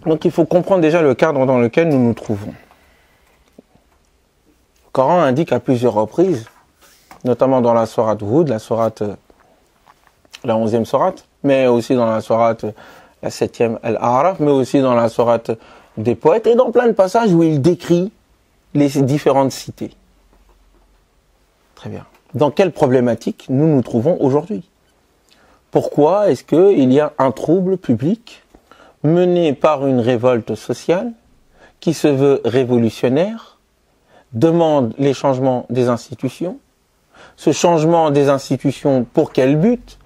Donc il faut comprendre déjà le cadre dans lequel nous nous trouvons. Le Coran indique à plusieurs reprises, notamment dans la sourate Hud, la 11e sourate, mais aussi dans la sourate, la 7e Al-A'raf, mais aussi dans la sourate des poètes, et dans plein de passages où il décrit les différentes cités. Très bien. Dans quelle problématique nous nous trouvons aujourd'hui? Pourquoi est-ce qu'il y a un trouble public mené par une révolte sociale qui se veut révolutionnaire, demande les changements des institutions? Ce changement des institutions, pour quel but?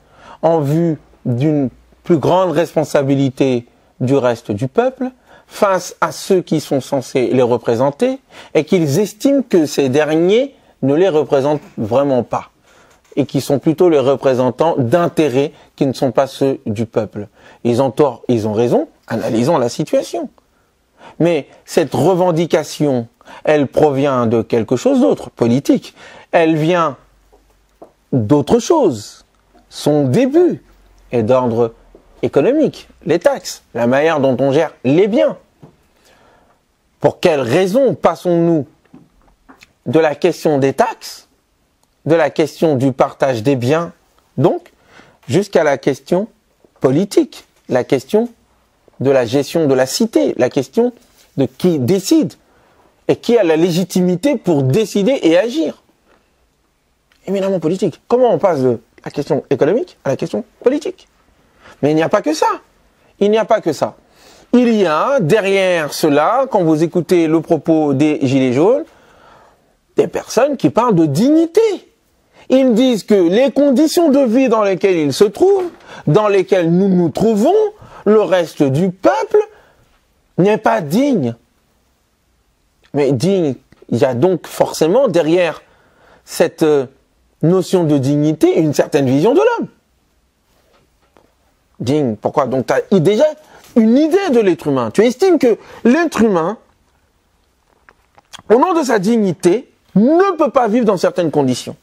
En vue d'une plus grande responsabilité du reste du peuple face à ceux qui sont censés les représenter et qu'ils estiment que ces derniers ne les représentent vraiment pas et qui sont plutôt les représentants d'intérêts qui ne sont pas ceux du peuple. Ils ont tort, ils ont raison, analysons la situation. Mais cette revendication, elle provient de quelque chose d'autre, politique. Elle vient d'autre chose. Son début est d'ordre économique, les taxes, la manière dont on gère les biens. Pour quelles raisons passons-nous de la question des taxes, de la question du partage des biens, donc, jusqu'à la question politique, la question de la gestion de la cité, la question de qui décide et qui a la légitimité pour décider et agir. Éminemment politique. Comment on passe de la question économique à la question politique? Mais il n'y a pas que ça. Il n'y a pas que ça. Il y a derrière cela, quand vous écoutez le propos des Gilets jaunes, des personnes qui parlent de dignité. Ils disent que les conditions de vie dans lesquelles ils se trouvent, dans lesquelles nous nous trouvons, le reste du peuple, n'est pas digne. Mais digne, il y a donc forcément derrière cette notion de dignité une certaine vision de l'homme. Digne, pourquoi? Donc tu as déjà une idée de l'être humain. Tu estimes que l'être humain, au nom de sa dignité, ne peut pas vivre dans certaines conditions.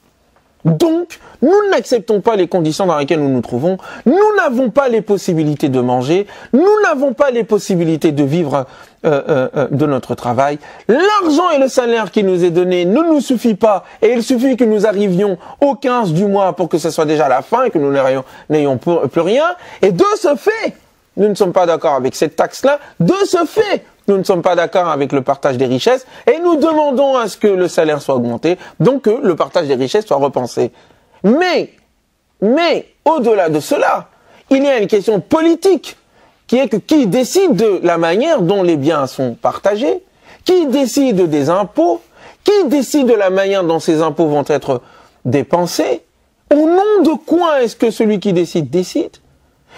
Donc, nous n'acceptons pas les conditions dans lesquelles nous nous trouvons. Nous n'avons pas les possibilités de manger. Nous n'avons pas les possibilités de vivre de notre travail. L'argent et le salaire qui nous est donné ne nous suffit pas. Et il suffit que nous arrivions au 15 du mois pour que ce soit déjà la fin et que nous n'ayons plus rien. Et de ce fait, nous ne sommes pas d'accord avec cette taxe-là. De ce fait, nous ne sommes pas d'accord avec le partage des richesses et nous demandons à ce que le salaire soit augmenté, donc que le partage des richesses soit repensé. Mais au-delà de cela, il y a une question politique qui est que qui décide de la manière dont les biens sont partagés, qui décide des impôts, qui décide de la manière dont ces impôts vont être dépensés, au nom de quoi est-ce que celui qui décide décide,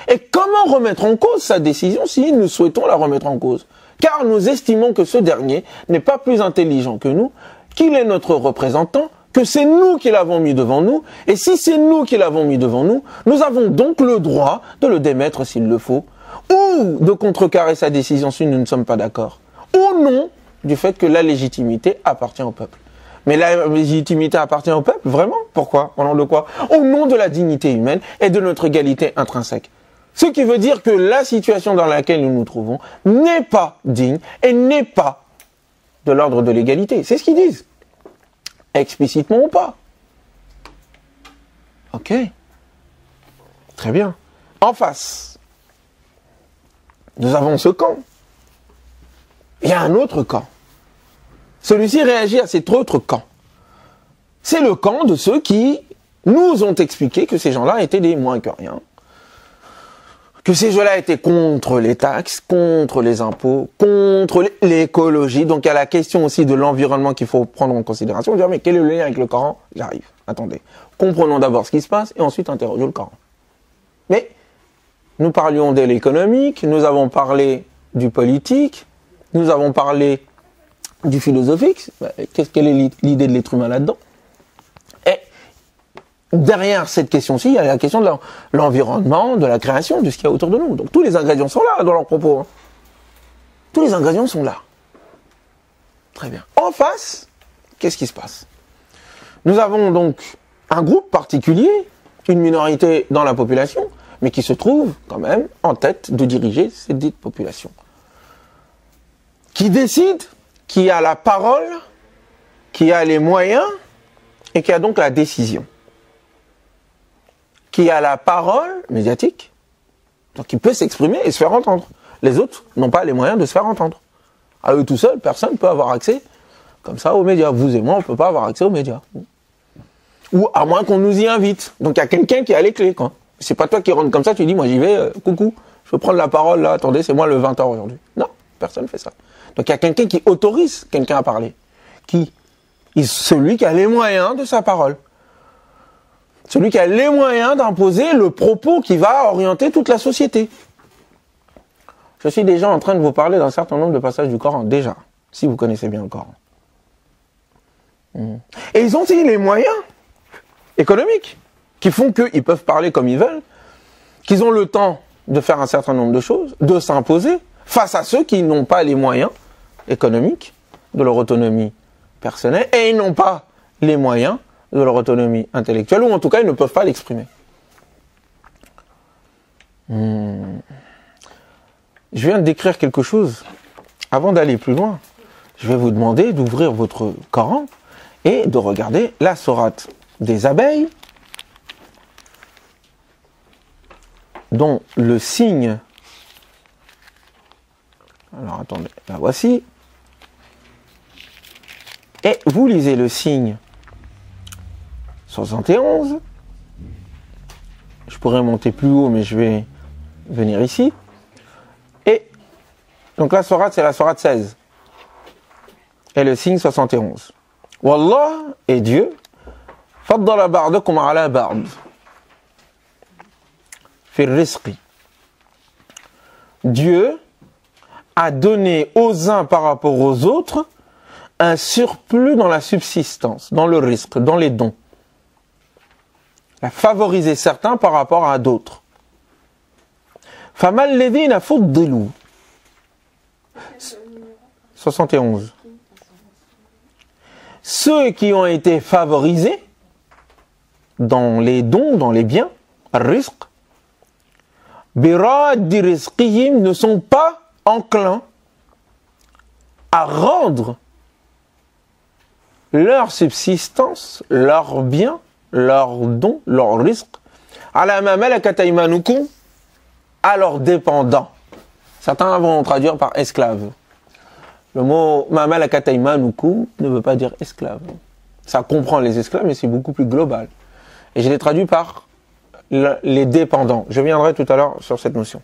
et comment remettre en cause sa décision si nous souhaitons la remettre en cause. Car nous estimons que ce dernier n'est pas plus intelligent que nous, qu'il est notre représentant, que c'est nous qui l'avons mis devant nous, et si c'est nous qui l'avons mis devant nous, nous avons donc le droit de le démettre s'il le faut, ou de contrecarrer sa décision si nous ne sommes pas d'accord, au nom du fait que la légitimité appartient au peuple. Mais la légitimité appartient au peuple, vraiment? Pourquoi? Au nom de quoi? Au nom de la dignité humaine et de notre égalité intrinsèque. Ce qui veut dire que la situation dans laquelle nous nous trouvons n'est pas digne et n'est pas de l'ordre de l'égalité. C'est ce qu'ils disent. Explicitement ou pas. Ok. Très bien. En face, nous avons ce camp. Il y a un autre camp. Celui-ci réagit à cet autre camp. C'est le camp de ceux qui nous ont expliqué que ces gens-là étaient des moins que rien. Que ces gens-là étaient contre les taxes, contre les impôts, contre l'écologie. Donc il y a la question aussi de l'environnement qu'il faut prendre en considération. Dire mais quel est le lien avec le Coran? J'arrive, attendez. Comprenons d'abord ce qui se passe et ensuite interrogeons le Coran. Mais nous parlions de l'économique, nous avons parlé du politique, nous avons parlé du philosophique. Quelle est l'idée de l'être humain là-dedans? Et derrière cette question-ci, il y a la question de l'environnement, de la création, de ce qu'il y a autour de nous. Donc tous les ingrédients sont là dans leurs propos. Hein. Tous les ingrédients sont là. Très bien. En face, qu'est-ce qui se passe? Nous avons donc un groupe particulier, une minorité dans la population, mais qui se trouve quand même en tête de diriger cette dite population. qui décide, qui a la parole, qui a les moyens et qui a donc la décision. Qui a la parole médiatique, donc il peut s'exprimer et se faire entendre. Les autres n'ont pas les moyens de se faire entendre. À eux tout seuls, personne ne peut avoir accès comme ça aux médias. Vous et moi, on ne peut pas avoir accès aux médias. Ou à moins qu'on nous y invite. Donc il y a quelqu'un qui a les clés, quoi. C'est pas toi qui rentre comme ça, tu dis, moi j'y vais, coucou, je veux prendre la parole là, attendez, c'est moi le 20h aujourd'hui. Non, personne ne fait ça. Donc il y a quelqu'un qui autorise quelqu'un à parler. Qui? Celui qui a les moyens de sa parole. Celui qui a les moyens d'imposer le propos qui va orienter toute la société. Je suis déjà en train de vous parler d'un certain nombre de passages du Coran, déjà, si vous connaissez bien le Coran. Et ils ont aussi les moyens économiques qui font qu'ils peuvent parler comme ils veulent, qu'ils ont le temps de faire un certain nombre de choses, de s'imposer face à ceux qui n'ont pas les moyens économiques de leur autonomie personnelle et ils n'ont pas les moyens de leur autonomie intellectuelle, ou en tout cas ils ne peuvent pas l'exprimer. Je viens de décrire quelque chose. Avant d'aller plus loin, je vais vous demander d'ouvrir votre Coran et de regarder la sourate des abeilles, dont le signe... Alors attendez, la voici. Et vous lisez le signe 71. Je pourrais monter plus haut, mais je vais venir ici. Et donc la sourate, c'est la sourate 16. Et le signe 71. Wallah est Dieu. Faddala ba'dakum ala ba'd. Fi rizqi. Dieu a donné aux uns par rapport aux autres un surplus dans la subsistance, dans le risque, dans les dons. A favorisé certains par rapport à d'autres. Famal ledina fuddilu. 71. Ceux qui ont été favorisés dans les dons, dans les biens, risque, birad rizqihim, ne sont pas enclins à rendre leur subsistance, leurs biens, leurs dons, leurs risques, à la malakat aymanukum, à leurs dépendants. Certains vont traduire par esclave. Le mot malakat aymanukum ne veut pas dire esclave. Ça comprend les esclaves, mais c'est beaucoup plus global. Et je l'ai traduit par les dépendants. Je viendrai tout à l'heure sur cette notion.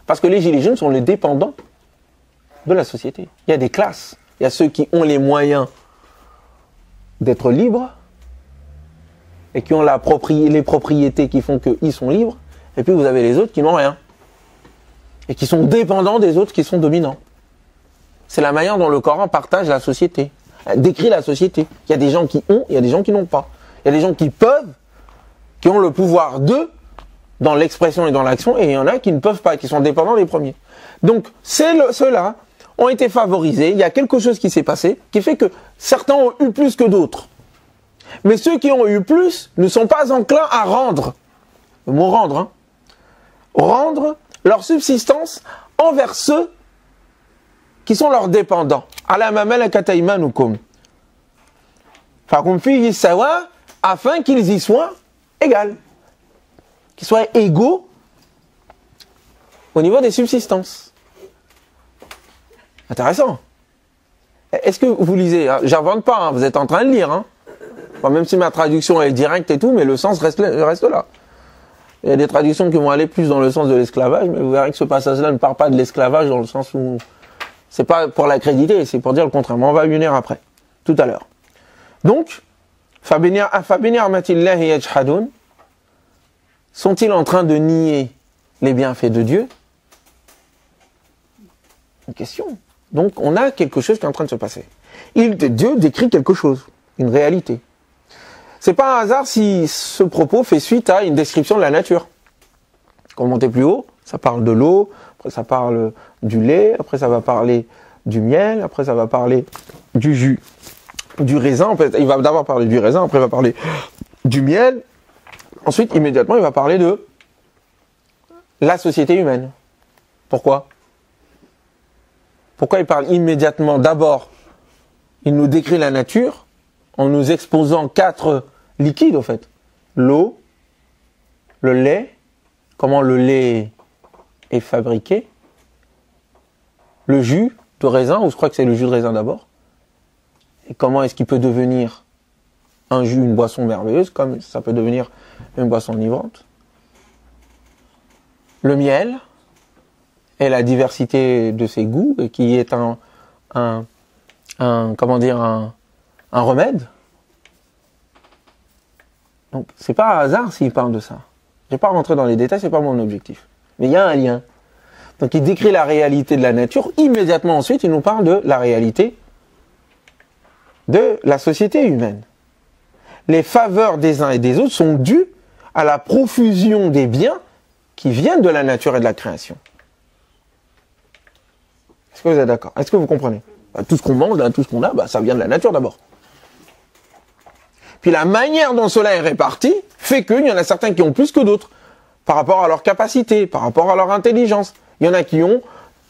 Parce que les gilets jaunes sont les dépendants de la société. Il y a des classes. Il y a ceux qui ont les moyens d'être libres et qui ont les propriétés qui font qu'ils sont libres. Et puis vous avez les autres qui n'ont rien. Et qui sont dépendants des autres qui sont dominants. C'est la manière dont le Coran partage la société. Décrit la société. Il y a des gens qui ont, il y a des gens qui n'ont pas. Il y a des gens qui peuvent, qui ont le pouvoir d'eux, dans l'expression et dans l'action, et il y en a qui ne peuvent pas, qui sont dépendants des premiers. Donc, ceux-là ont été favorisés, il y a quelque chose qui s'est passé, qui fait que certains ont eu plus que d'autres. Mais ceux qui ont eu plus ne sont pas enclins à rendre, le mot rendre, hein, rendre leur subsistance envers ceux qui sont leurs dépendants. Ala malakat aymanukum. Fakum fihi sawa, afin qu'ils y soient égaux. Qu'ils soient égaux au niveau des subsistances. Intéressant. Est-ce que vous lisez, hein, j'invente pas, hein, vous êtes en train de lire. Hein. Bon, même si ma traduction est directe et tout, mais le sens reste là. Il y a des traductions qui vont aller plus dans le sens de l'esclavage, mais vous verrez que ce passage-là ne parle pas de l'esclavage dans le sens où c'est pas pour l'accréditer, c'est pour dire le contraire. Mais on va y venir après, tout à l'heure. Donc, sont-ils en train de nier les bienfaits de Dieu? Une question. Donc, on a quelque chose qui est en train de se passer. Dieu décrit quelque chose, une réalité. C'est pas un hasard si ce propos fait suite à une description de la nature. Quand on monte plus haut, ça parle de l'eau, après ça parle du lait, après ça va parler du miel, après ça va parler du jus, du raisin. En fait, il va d'abord parler du raisin, après il va parler du miel. Ensuite, immédiatement, il va parler de la société humaine. Pourquoi? Pourquoi il parle immédiatement? D'abord, il nous décrit la nature en nous exposant 4 liquides, au fait. L'eau, le lait, comment le lait est fabriqué, le jus de raisin, ou je crois que c'est le jus de raisin d'abord, et comment est-ce qu'il peut devenir un jus, une boisson merveilleuse, comme ça peut devenir une boisson enivrante. Le miel et la diversité de ses goûts, et qui est un remède. Donc, c'est pas un hasard s'il parle de ça. Je vais pas rentrer dans les détails, c'est pas mon objectif. Mais il y a un lien. Donc, il décrit la réalité de la nature. Immédiatement ensuite, il nous parle de la réalité de la société humaine. Les faveurs des uns et des autres sont dues à la profusion des biens qui viennent de la nature et de la création. Est-ce que vous êtes d'accord? Est-ce que vous comprenez? Tout ce qu'on mange, là, tout ce qu'on a, ça vient de la nature d'abord. Puis la manière dont cela est réparti fait qu'il y en a certains qui ont plus que d'autres, par rapport à leur capacité, par rapport à leur intelligence. Il y en a qui ont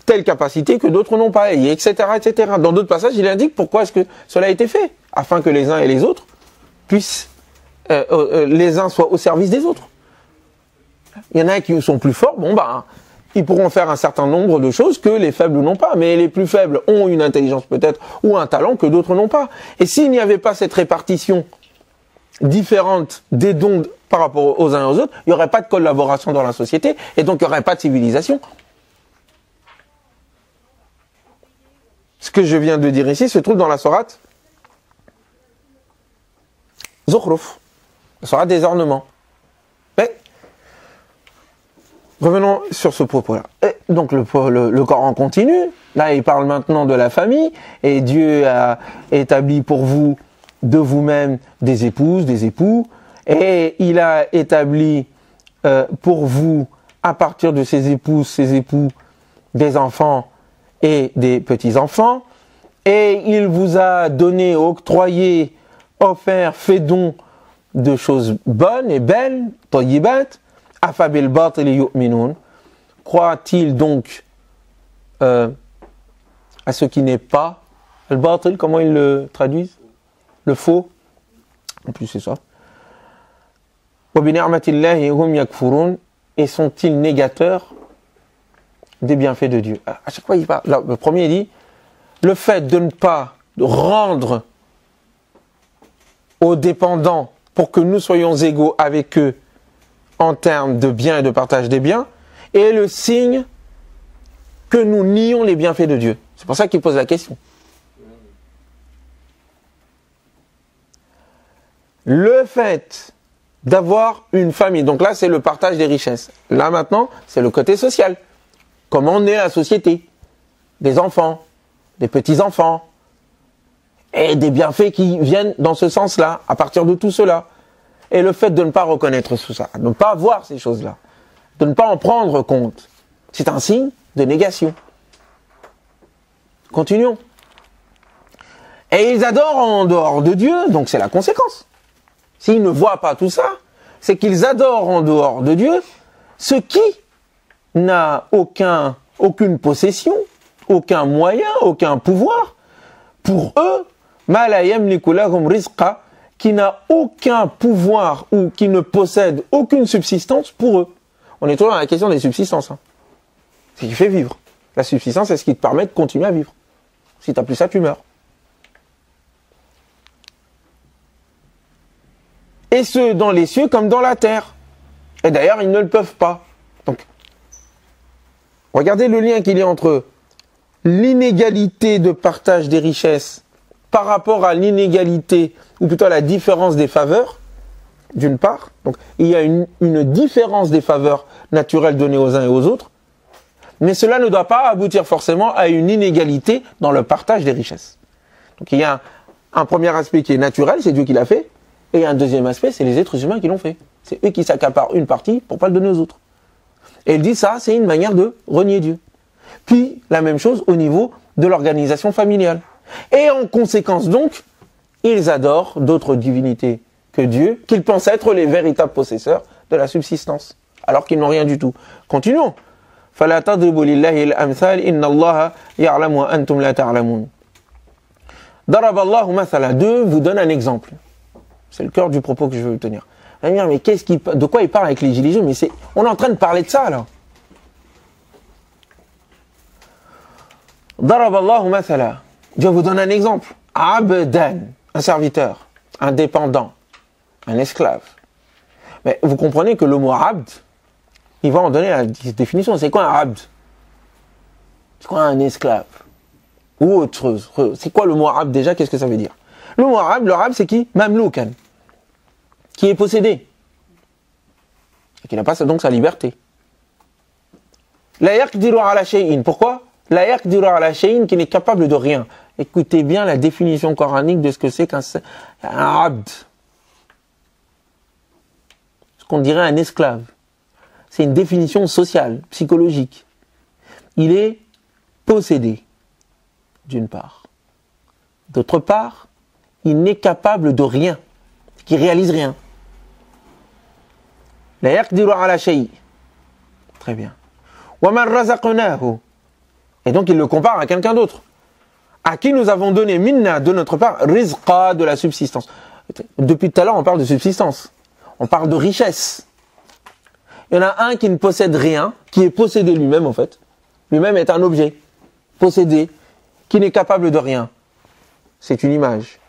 telle capacité que d'autres n'ont pas, etc., etc. Dans d'autres passages, il indique pourquoi est-ce que cela a été fait, afin que les uns et les autres puissent, les uns soient au service des autres. Il y en a qui sont plus forts, ils pourront faire un certain nombre de choses que les faibles n'ont pas. Mais les plus faibles ont une intelligence peut-être ou un talent que d'autres n'ont pas. Et s'il n'y avait pas cette répartition différente des dons par rapport aux uns et aux autres, il n'y aurait pas de collaboration dans la société et donc il n'y aurait pas de civilisation. Ce que je viens de dire ici se trouve dans la sourate Zukhruf, la sourate des ornements. Mais revenons sur ce propos-là. Et donc le Coran continue. Là, il parle maintenant de la famille. Et Dieu a établi pour vous, de vous-même, des épouses, des époux. Et il a établi pour vous, à partir de ces épouses, ces époux, des enfants et des petits-enfants. Et il vous a donné, octroyé, offert, fait don de choses bonnes et belles, tayyibat. Afabil batil yu'minun. Croit-il donc à ce qui n'est pas le batil, comment ils le traduisent? Le faux. En plus c'est ça. Wa bi ni'matillahi hum yakfurun. Et sont-ils négateurs des bienfaits de Dieu? À chaque fois il parle. Là, le premier dit le fait de ne pas rendre aux dépendants pour que nous soyons égaux avec eux en termes de biens et de partage des biens, est le signe que nous nions les bienfaits de Dieu. C'est pour ça qu'il pose la question. Le fait d'avoir une famille, donc là c'est le partage des richesses. Là maintenant, c'est le côté social. Comment naît la société? Des enfants, des petits-enfants, et des bienfaits qui viennent dans ce sens-là, à partir de tout cela. Et le fait de ne pas reconnaître tout ça, de ne pas voir ces choses-là, de ne pas en prendre compte, c'est un signe de négation. Continuons. Et ils adorent en dehors de Dieu, donc c'est la conséquence. S'ils ne voient pas tout ça, c'est qu'ils adorent en dehors de Dieu ce qui n'a aucune possession, aucun moyen, aucun pouvoir pour eux, ma la yamliku lahum rizqa, qui n'a aucun pouvoir ou qui ne possède aucune subsistance pour eux. On est toujours dans la question des subsistances. C'est ce qui fait vivre. La subsistance, c'est ce qui te permet de continuer à vivre. Si tu n'as plus ça, tu meurs. Et ce, dans les cieux comme dans la terre. Et d'ailleurs, ils ne le peuvent pas. Donc, regardez le lien qu'il y a entre l'inégalité de partage des richesses par rapport à l'inégalité, ou plutôt à la différence des faveurs, d'une part. Donc, il y a une différence des faveurs naturelles données aux uns et aux autres, mais cela ne doit pas aboutir forcément à une inégalité dans le partage des richesses. Donc, il y a un premier aspect qui est naturel, c'est Dieu qui l'a fait, et un deuxième aspect, c'est les êtres humains qui l'ont fait. C'est eux qui s'accaparent une partie pour pas le donner aux autres. Et il dit ça, c'est une manière de renier Dieu. Puis, la même chose au niveau de l'organisation familiale. Et en conséquence donc, ils adorent d'autres divinités que Dieu, qu'ils pensent être les véritables possesseurs de la subsistance, alors qu'ils n'ont rien du tout. Continuons. فلا تضربوا لله الأمثال إن الله يعلم وأنتم لا تعلمون. ضرب الله مثلا. Deux vous donne un exemple. C'est le cœur du propos que je veux tenir. Mais de quoi il parle avec les gilets jaunes? Mais on est en train de parler de ça là. ضرب الله مثلا. Dieu vous donne un exemple. Abdan, un serviteur, un dépendant, un esclave. Mais vous comprenez que le mot abd, il va en donner la définition. C'est quoi un abd? C'est quoi un esclave? Ou autre chose. C'est quoi le mot abd déjà? Qu'est-ce que ça veut dire? Le mot abd, le abd c'est qui? Mamloukan. Qui est possédé. Et qui n'a pas donc sa liberté. La yaqdiru ala shay'in. Pourquoi? La yaqdiru ala shay'in, qui n'est capable de rien. Écoutez bien la définition coranique de ce que c'est qu'un abd. Ce qu'on dirait un esclave. C'est une définition sociale, psychologique. Il est possédé, d'une part. D'autre part, il n'est capable de rien. Il ne réalise rien. La yaqdiru ala shay'. Très bien. Wa man razaqnahu. Et donc il le compare à quelqu'un d'autre. À qui nous avons donné minna, de notre part, rizqa, de la subsistance. Depuis tout à l'heure, on parle de subsistance. On parle de richesse. Il y en a un qui ne possède rien, qui est possédé lui-même en fait. Lui-même est un objet, possédé, qui n'est capable de rien. C'est une image.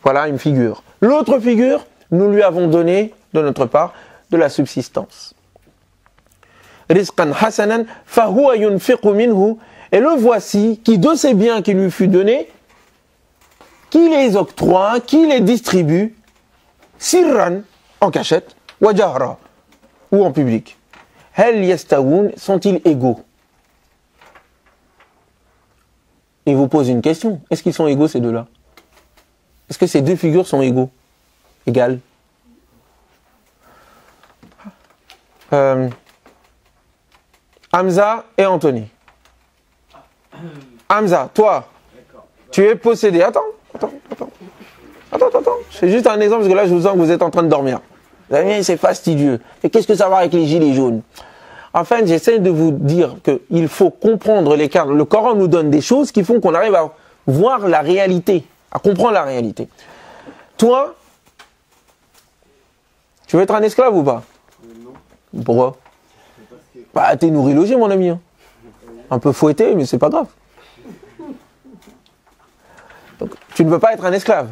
Voilà une figure. L'autre figure, nous lui avons donné, de notre part, de la subsistance. Rizqan hasanan, fahuwa yunfiqu minhu. Et le voici, qui de ces biens qui lui fut donné, qui les octroie, qui les distribue, sirran, en cachette, wa jahra, ou en public. Hel yastawoun, sont-ils égaux? Il vous pose une question. Est-ce qu'ils sont égaux ces deux-là? Est-ce que ces deux figures sont égaux? Égales? Hamza et Anthony. Hamza, toi, tu es possédé. Attends. C'est juste un exemple parce que là je vous sens que vous êtes en train de dormir. C'est fastidieux. Et qu'est-ce que ça va avec les gilets jaunes? Enfin, j'essaie de vous dire qu'il faut comprendre l'écart. Le Coran nous donne des choses qui font qu'on arrive à voir la réalité, à comprendre la réalité. Toi, tu veux être un esclave ou pas? Non. Pourquoi? Bah, t'es nourri logé, mon ami. Hein. Un peu fouetté, mais c'est pas grave. Donc, tu ne veux pas être un esclave.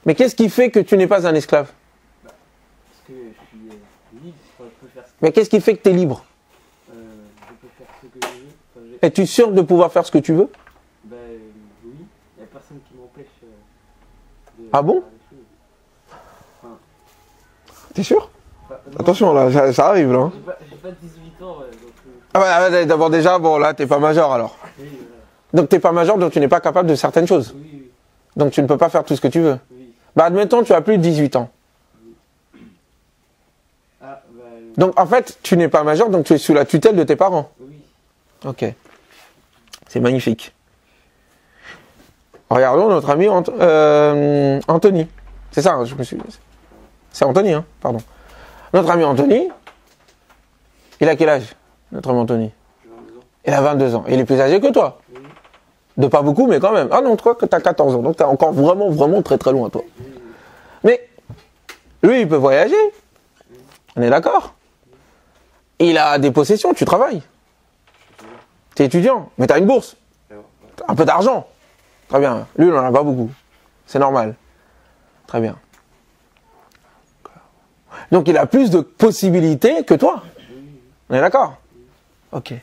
Mais qu'est-ce qui fait que tu n'es pas un esclave? Parce que je suis libre, je peux faire ce que Mais qu'est-ce qui fait que tu es libre? je peux faire ce que je veux. Enfin, Es-tu sûr de pouvoir faire ce que tu veux? Ben oui, il n'y a personne qui m'empêche de Ah bon? faire les choses. Enfin, T'es sûr? non, Attention, là, ça arrive, là. j'ai pas 18 ans, donc... Ah ouais, d'abord déjà, bon, là, t'es pas majeur, alors. Oui, voilà. Donc t'es pas majeur, donc tu n'es pas capable de certaines choses. Oui. Donc tu ne peux pas faire tout ce que tu veux. Oui. Bah, admettons, tu as plus de 18 ans. Ah, bah... Donc, en fait, tu n'es pas majeur, donc tu es sous la tutelle de tes parents. Oui. Ok. C'est magnifique. Regardons notre ami Anthony. C'est ça, je me suis... C'est Anthony, hein, pardon. Notre ami Anthony, il a quel âge, notre ami Anthony? 22 ans. Il a 22 ans. Il est plus âgé que toi. Oui. De pas beaucoup, mais quand même. Ah non, toi, que tu as 14 ans. Donc, tu es encore vraiment très très loin, toi. Oui. Mais, lui, il peut voyager. On est d'accord? Il a des possessions, tu travailles. Tu es étudiant, mais tu as une bourse. Un peu d'argent. Très bien. Lui, il n'en a pas beaucoup. C'est normal. Très bien. Donc, il a plus de possibilités que toi. On est d'accord? Ok.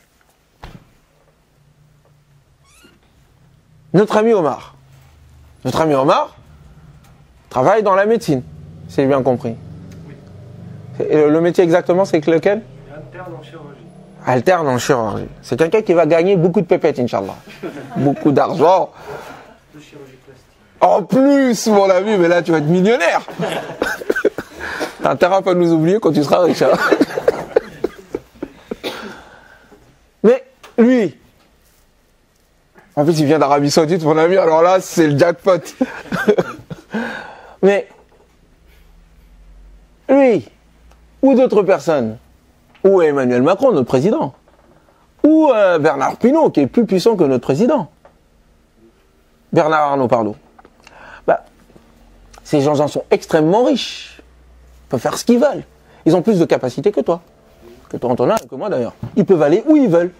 Notre ami Omar. Notre ami Omar travaille dans la médecine, si j'ai bien compris. Oui. Et le métier exactement, c'est lequel? Interne en chirurgie. Alterne en chirurgie. C'est quelqu'un qui va gagner beaucoup de pépettes, Inch'Allah. Beaucoup d'argent. De chirurgie plastique. En plus, mon ami, mais là, tu vas être millionnaire. T'as intérêt à pas nous oublier quand tu seras riche. Hein. Mais lui, en plus, il vient d'Arabie Saoudite, mon ami, alors là, c'est le jackpot. Mais lui, ou d'autres personnes, ou Emmanuel Macron, notre président, ou Bernard Pinault, qui est plus puissant que notre président. Bernard Arnault, pardon. Bah, ces gens-là sont extrêmement riches. Ils peuvent faire ce qu'ils veulent. Ils ont plus de capacité que toi. Que toi, Antonin, et que moi d'ailleurs. Ils peuvent aller où ils veulent.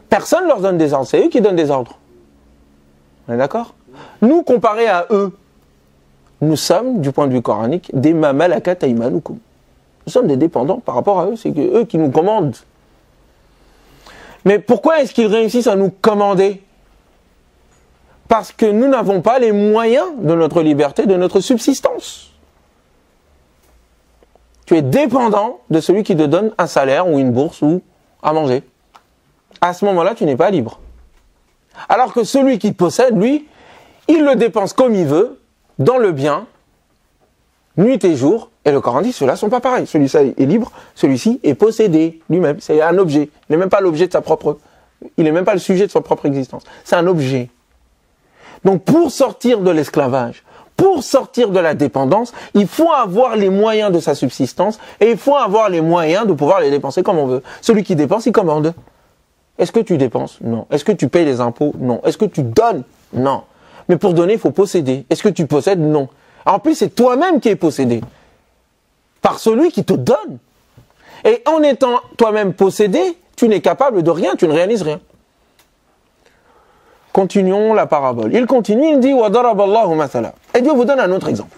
Personne ne leur donne des ordres. C'est eux qui donnent des ordres. On est d'accord? Nous, comparés à eux, nous sommes, du point de vue coranique, des mamalakat aymanukum. Nous sommes des dépendants par rapport à eux. C'est eux qui nous commandent. Mais pourquoi est-ce qu'ils réussissent à nous commander? Parce que nous n'avons pas les moyens de notre liberté, de notre subsistance. Tu es dépendant de celui qui te donne un salaire ou une bourse ou à manger. À ce moment-là, tu n'es pas libre. Alors que celui qui possède, lui, il le dépense comme il veut, dans le bien, nuit et jour. Et le Coran dit, ceux-là ne sont pas pareils. Celui-ci est libre, celui-ci est possédé lui-même. C'est un objet. Il n'est même pas l'objet de sa propre... Il n'est même pas le sujet de sa propre existence. C'est un objet. Donc pour sortir de l'esclavage, pour sortir de la dépendance, il faut avoir les moyens de sa subsistance et il faut avoir les moyens de pouvoir les dépenser comme on veut. Celui qui dépense, il commande. Est-ce que tu dépenses? Non. Est-ce que tu payes les impôts? Non. Est-ce que tu donnes? Non. Mais pour donner, il faut posséder. Est-ce que tu possèdes? Non. En plus, c'est toi-même qui es possédé par celui qui te donne. Et en étant toi-même possédé, tu n'es capable de rien, tu ne réalises rien. Continuons la parabole. Il continue, il dit « Wa daraballahu mathala » Et Dieu vous donne un autre exemple.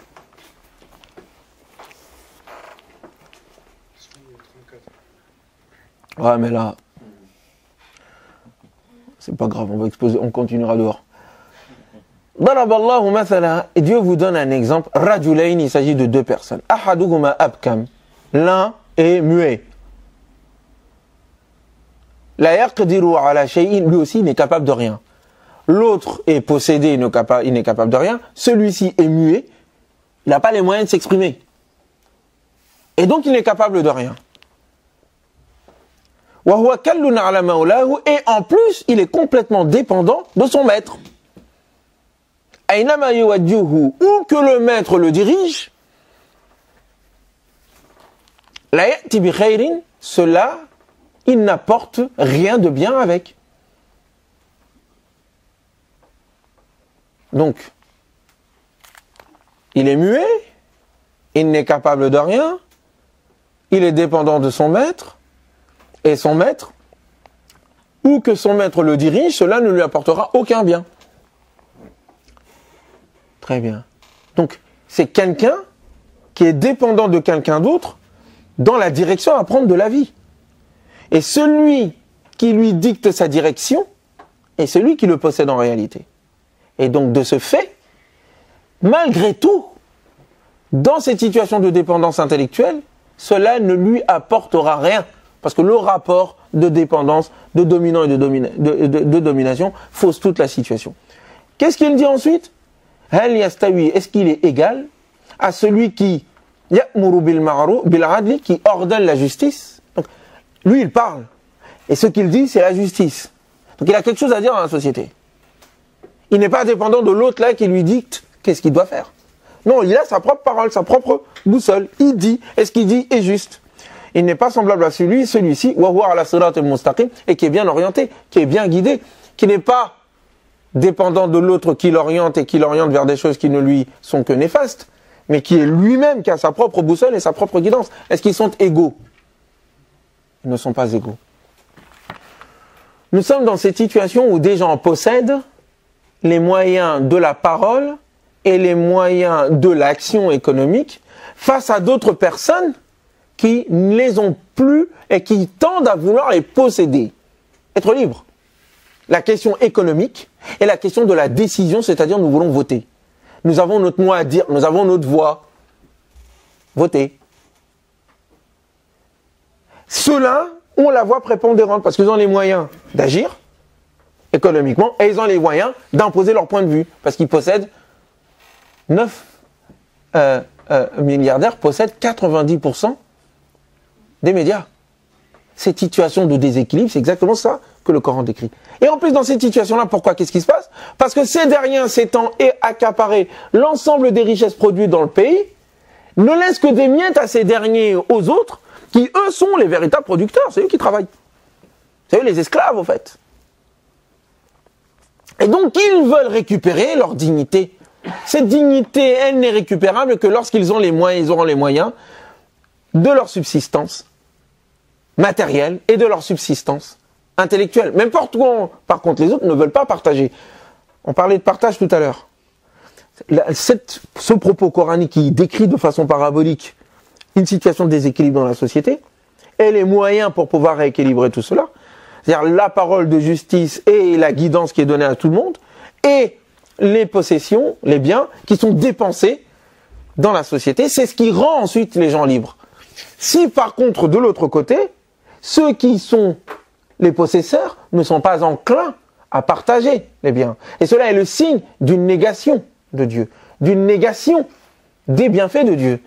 Ouais, mais là, c'est pas grave, on va exposer, on continuera dehors. Daraballahu mathala, et Dieu vous donne un exemple. Rajulayn, il s'agit de deux personnes. Ahaduhuma abkam, l'un est muet. La yaqdiru ala shay'in, lui aussi, il n'est capable de rien. L'autre est possédé, il n'est capable de rien. Celui-ci est muet, il n'a pas les moyens de s'exprimer. Et donc, il n'est capable de rien. Wa huwa kallun ala maulahu, et en plus, il est complètement dépendant de son maître. Aynama yuwajjuhu, où que le maître le dirige, la ya'ti bi khairin, cela, il n'apporte rien de bien avec. Donc, il est muet, il n'est capable de rien, il est dépendant de son maître, et son maître, où que son maître le dirige, cela ne lui apportera aucun bien. Très bien. Donc, c'est quelqu'un qui est dépendant de quelqu'un d'autre dans la direction à prendre de la vie. Et celui qui lui dicte sa direction est celui qui le possède en réalité. Et donc, de ce fait, malgré tout, dans cette situation de dépendance intellectuelle, cela ne lui apportera rien. Parce que le rapport de dépendance, de dominant et de domination fausse toute la situation. Qu'est-ce qu'il dit ensuite? Hal yastawi, est-ce qu'il est égal à celui qui ya'muru bil ma'ruf, bil adli, qui ordonne la justice? Donc, lui, il parle. Et ce qu'il dit, c'est la justice. Donc, il a quelque chose à dire dans la société. Il n'est pas dépendant de l'autre là qui lui dicte qu'est-ce qu'il doit faire. Non, il a sa propre parole, sa propre boussole. Il dit, et ce qu'il dit est juste. Il n'est pas semblable à celui-ci, wa huwa ala siratil mustaqim, et qui est bien orienté, qui est bien guidé, qui n'est pas dépendant de l'autre qui l'oriente et qui l'oriente vers des choses qui ne lui sont que néfastes, mais qui est lui-même, qui a sa propre boussole et sa propre guidance. Est-ce qu'ils sont égaux? Ils ne sont pas égaux. Nous sommes dans cette situation où des gens possèdent les moyens de la parole et les moyens de l'action économique face à d'autres personnes qui ne les ont plus et qui tendent à vouloir les posséder. Être libre. La question économique et la question de la décision, c'est-à-dire nous voulons voter. Nous avons notre mot à dire, nous avons notre voix. Voter. Ceux-là ont la voix prépondérante parce qu'ils ont les moyens d'agir économiquement et ils ont les moyens d'imposer leur point de vue parce qu'ils possèdent 9 milliardaires possèdent 90% des médias. Cette situation de déséquilibre, c'est exactement ça que le Coran décrit. Et en plus, dans cette situation-là, pourquoi? Qu'est-ce qui se passe? Parce que ces derniers s'étant accaparés l'ensemble des richesses produites dans le pays, ne laissent que des miettes à ces derniers aux autres, qui eux sont les véritables producteurs, c'est eux qui travaillent. C'est eux les esclaves, au fait. Et donc, ils veulent récupérer leur dignité. Cette dignité, elle n'est récupérable que lorsqu'ils ont les moyens, ils auront les moyens de leur subsistance matérielle et de leur subsistance intellectuelle. Même par contre, les autres ne veulent pas partager. On parlait de partage tout à l'heure. Ce propos coranique qui décrit de façon parabolique une situation de déséquilibre dans la société et les moyens pour pouvoir rééquilibrer tout cela, c'est-à-dire la parole de justice et la guidance qui est donnée à tout le monde, et les possessions, les biens qui sont dépensés dans la société, c'est ce qui rend ensuite les gens libres. Si par contre, de l'autre côté, ceux qui sont les possesseurs ne sont pas enclins à partager les biens, et cela est le signe d'une négation de Dieu, d'une négation des bienfaits de Dieu.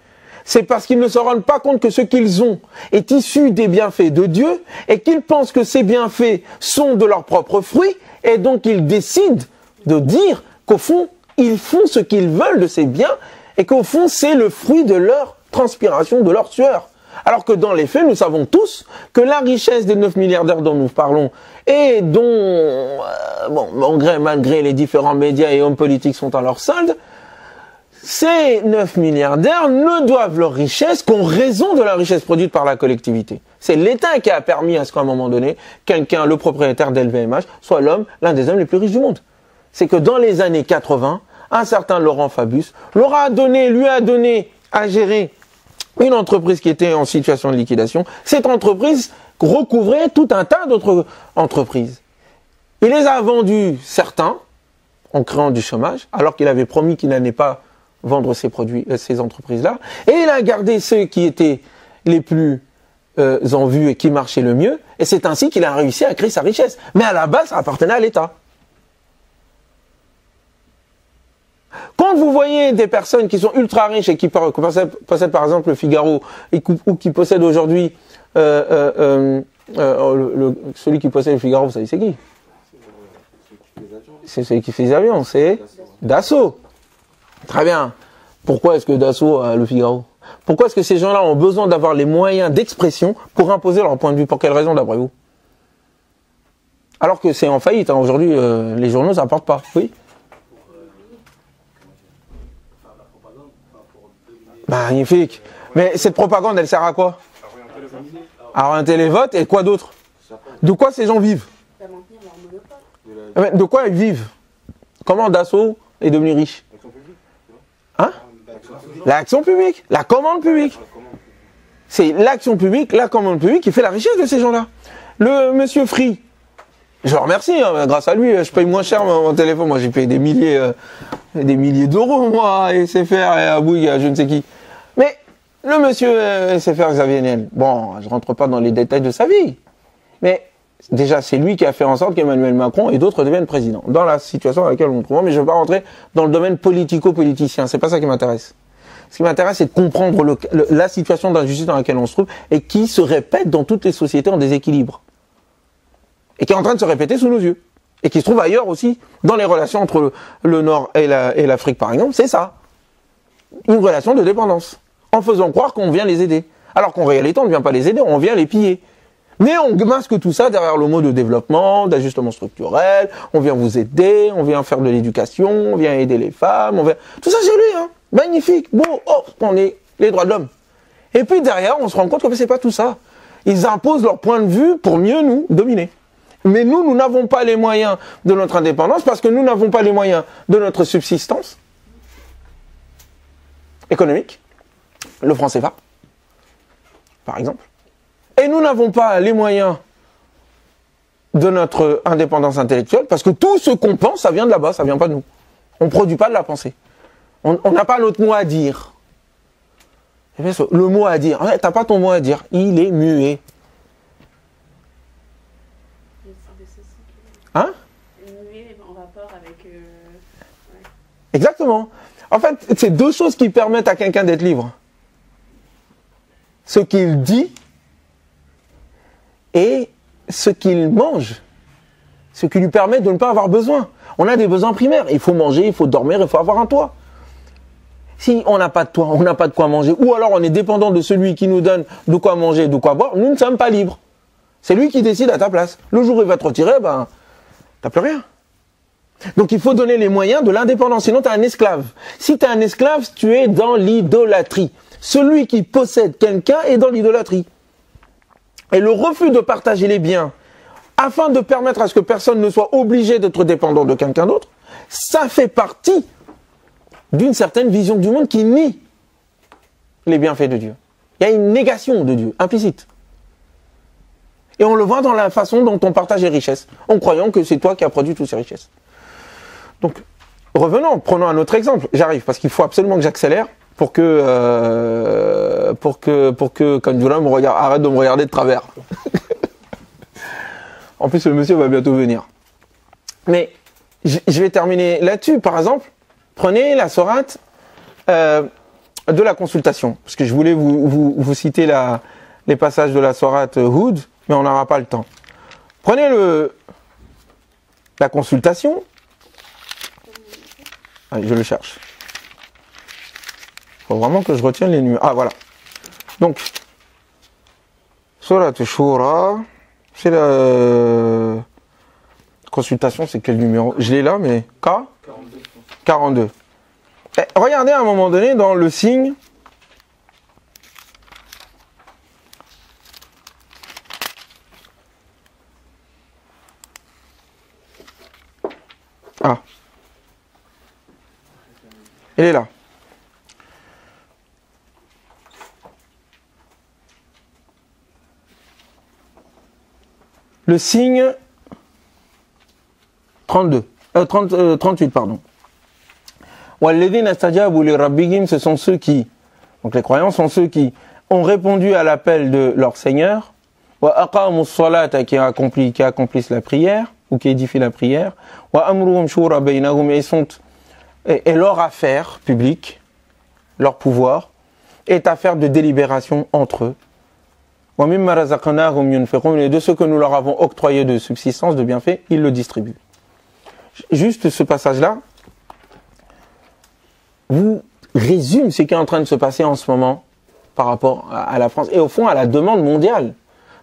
C'est parce qu'ils ne se rendent pas compte que ce qu'ils ont est issu des bienfaits de Dieu et qu'ils pensent que ces bienfaits sont de leurs propres fruits et donc ils décident de dire qu'au fond, ils font ce qu'ils veulent de ces biens et qu'au fond, c'est le fruit de leur transpiration, de leur sueur. Alors que dans les faits, nous savons tous que la richesse des 9 milliardaires dont nous parlons et dont, malgré les différents médias et hommes politiques sont à leur solde, ces 9 milliardaires ne doivent leur richesse qu'en raison de la richesse produite par la collectivité. C'est l'État qui a permis à ce qu'à un moment donné, quelqu'un, le propriétaire d'LVMH, soit l'un des hommes les plus riches du monde. C'est que dans les années 80, un certain Laurent Fabius lui a donné à gérer une entreprise qui était en situation de liquidation. Cette entreprise recouvrait tout un tas d'autres entreprises. Il les a vendus certains en créant du chômage, alors qu'il avait promis qu'il n'allait pas vendre ces produits, ces entreprises-là, et il a gardé ceux qui étaient les plus en vue et qui marchaient le mieux, et c'est ainsi qu'il a réussi à créer sa richesse. Mais à la base, ça appartenait à l'État. Quand vous voyez des personnes qui sont ultra riches et qui possèdent par exemple le Figaro, ou qui possèdent aujourd'hui celui qui possède le Figaro, vous savez c'est qui? C'est celui qui fait les avions, c'est Dassault. Très bien. Pourquoi est-ce que Dassault a le Figaro? Pourquoi est-ce que ces gens-là ont besoin d'avoir les moyens d'expression pour imposer leur point de vue? Pour quelle raison, d'après vous? Alors que c'est en faillite. Hein. Aujourd'hui, les journaux, ça n'apporte pas. Oui. Magnifique. Mais cette propagande, elle sert à quoi? À orienter les votes et quoi d'autre? De quoi ces gens vivent? De quoi ils vivent? Comment Dassault est devenu riche? Hein? L'action publique, la commande publique. C'est l'action publique, la commande publique qui fait la richesse de ces gens-là. Le monsieur Free, je le remercie, hein, grâce à lui, je paye moins cher mon téléphone. Moi, j'ai payé des milliers d'euros, moi, à SFR et à Bouygues, à je ne sais qui. Mais le monsieur SFR Xavier Niel, bon, je rentre pas dans les détails de sa vie, mais déjà, c'est lui qui a fait en sorte qu'Emmanuel Macron et d'autres deviennent présidents, dans la situation dans laquelle on se trouve. Mais je ne vais pas rentrer dans le domaine politico-politicien, c'est pas ça qui m'intéresse. Ce qui m'intéresse, c'est de comprendre la situation d'injustice dans laquelle on se trouve et qui se répète dans toutes les sociétés en déséquilibre. Et qui est en train de se répéter sous nos yeux. Et qui se trouve ailleurs aussi, dans les relations entre le Nord et l'Afrique, par exemple, c'est ça. Une relation de dépendance. En faisant croire qu'on vient les aider. Alors qu'en réalité, on ne vient pas les aider, on vient les piller. Mais on masque tout ça derrière le mot de développement, d'ajustement structurel, on vient vous aider, on vient faire de l'éducation, on vient aider les femmes, tout ça c'est lui, hein. Magnifique, beau, oh, on est les droits de l'homme. Et puis derrière, on se rend compte que c'est pas tout ça. Ils imposent leur point de vue pour mieux nous dominer. Mais nous n'avons pas les moyens de notre indépendance parce que nous n'avons pas les moyens de notre subsistance économique, le franc CFA, par exemple. Et nous n'avons pas les moyens de notre indépendance intellectuelle parce que tout ce qu'on pense, ça vient de là-bas, ça vient pas de nous. On ne produit pas de la pensée. On n'a pas notre mot à dire. Le mot à dire, ouais, t'as pas ton mot à dire, il est muet. Hein? Muet en rapport avec... ouais. Exactement. En fait, c'est deux choses qui permettent à quelqu'un d'être libre. Ce qu'il dit et ce qu'il mange. Ce qui lui permet de ne pas avoir besoin. On a des besoins primaires. Il faut manger, il faut dormir, il faut avoir un toit. Si on n'a pas de toit, on n'a pas de quoi manger, ou alors on est dépendant de celui qui nous donne de quoi manger, de quoi boire, nous ne sommes pas libres. C'est lui qui décide à ta place. Le jour où il va te retirer, ben, t'as plus rien. Donc il faut donner les moyens de l'indépendance, sinon tu es un esclave. Si tu es un esclave, tu es dans l'idolâtrie. Celui qui possède quelqu'un est dans l'idolâtrie. Et le refus de partager les biens, afin de permettre à ce que personne ne soit obligé d'être dépendant de quelqu'un d'autre, ça fait partie d'une certaine vision du monde qui nie les bienfaits de Dieu. Il y a une négation de Dieu, implicite. Et on le voit dans la façon dont on partage les richesses, en croyant que c'est toi qui as produit toutes ces richesses. Donc, revenons, prenons un autre exemple. J'arrive, parce qu'il faut absolument que j'accélère pour que Kandula arrête de me regarder de travers. En plus, le monsieur va bientôt venir. Mais, je vais terminer là-dessus. Par exemple, prenez la sourate de la consultation. Parce que je voulais vous citer les passages de la sourate Hud, mais on n'aura pas le temps. Prenez la consultation. Allez, je le cherche. Faut vraiment que je retienne les numéros. Ah, voilà. Donc, Sourate Shura, c'est la consultation, c'est quel numéro? Je l'ai là, mais K 42. Regardez à un moment donné dans le signe. Ah. Elle est là. Le signe 38, pardon. Walladhina stajabu li rabbihim, ce sont ceux qui, donc les croyants sont ceux qui ont répondu à l'appel de leur Seigneur, wa aqamu s-salata, qui accomplissent la prière, ou qui édifient la prière, wa amruhum shura baynahum, et leur affaire publique, leur pouvoir, est affaire de délibération entre eux. Wa mimma razaqnahum yunfiqun, et de ce que nous leur avons octroyé de subsistance, de bienfaits, ils le distribuent. Juste ce passage-là vous résume ce qui est en train de se passer en ce moment par rapport à la France et au fond à la demande mondiale.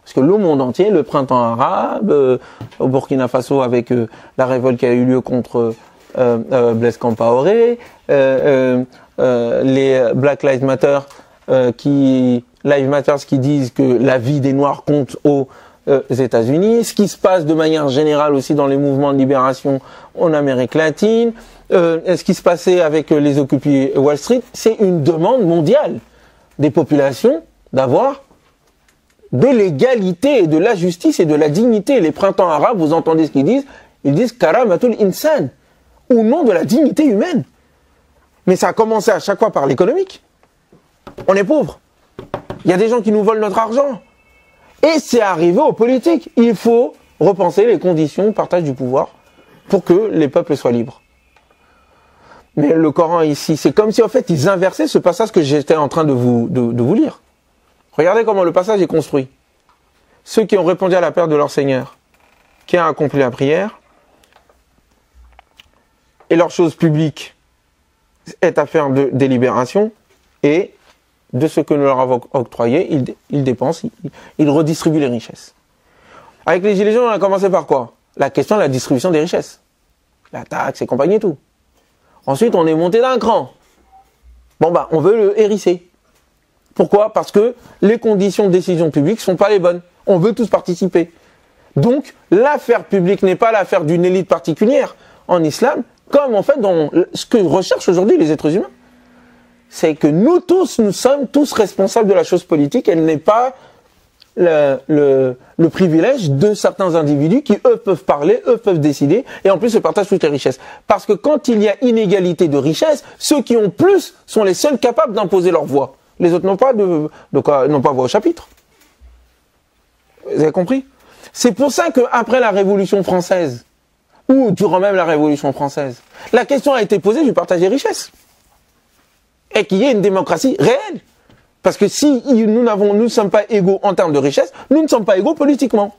Parce que le monde entier, le printemps arabe, au Burkina Faso avec la révolte qui a eu lieu contre Blaise Compaoré, les Black Lives Matter qui disent que la vie des Noirs compte aux États-Unis, ce qui se passe de manière générale aussi dans les mouvements de libération en Amérique latine, ce qui se passait avec les Occupy Wall Street, c'est une demande mondiale des populations d'avoir de l'égalité et de la justice et de la dignité. Les printemps arabes, vous entendez ce qu'ils disent? Ils disent karamatul insan, au nom de la dignité humaine. Mais ça a commencé à chaque fois par l'économique. On est pauvres. Il y a des gens qui nous volent notre argent. Et c'est arrivé aux politiques. Il faut repenser les conditions de partage du pouvoir pour que les peuples soient libres. Mais le Coran ici, c'est comme si en fait ils inversaient ce passage que j'étais en train de vous lire. Regardez comment le passage est construit. Ceux qui ont répondu à l'appel de leur Seigneur, qui a accompli la prière, et leur chose publique est affaire de délibération, et de ce que nous leur avons octroyé, ils dépensent, ils redistribuent les richesses. Avec les Gilets jaunes, on a commencé par quoi? La question de la distribution des richesses. La taxe et compagnie et tout. Ensuite, on est monté d'un cran. Bon bah, on veut le hérisser. Pourquoi? Parce que les conditions de décision publique sont pas les bonnes. On veut tous participer. Donc, l'affaire publique n'est pas l'affaire d'une élite particulière en islam, comme en fait dans ce que recherchent aujourd'hui les êtres humains. C'est que nous sommes tous responsables de la chose politique. Elle n'est pas le privilège de certains individus qui, eux, peuvent parler, eux, peuvent décider, et en plus se partagent toutes les richesses. Parce que quand il y a inégalité de richesse, ceux qui ont plus sont les seuls capables d'imposer leur voix. Les autres n'ont pas n'ont pas voix au chapitre. Vous avez compris? C'est pour ça qu'après la Révolution française, ou durant même la Révolution française, la question a été posée du partage des richesses. Et qu'il y ait une démocratie réelle. Parce que si nous ne sommes pas égaux en termes de richesse, nous ne sommes pas égaux politiquement.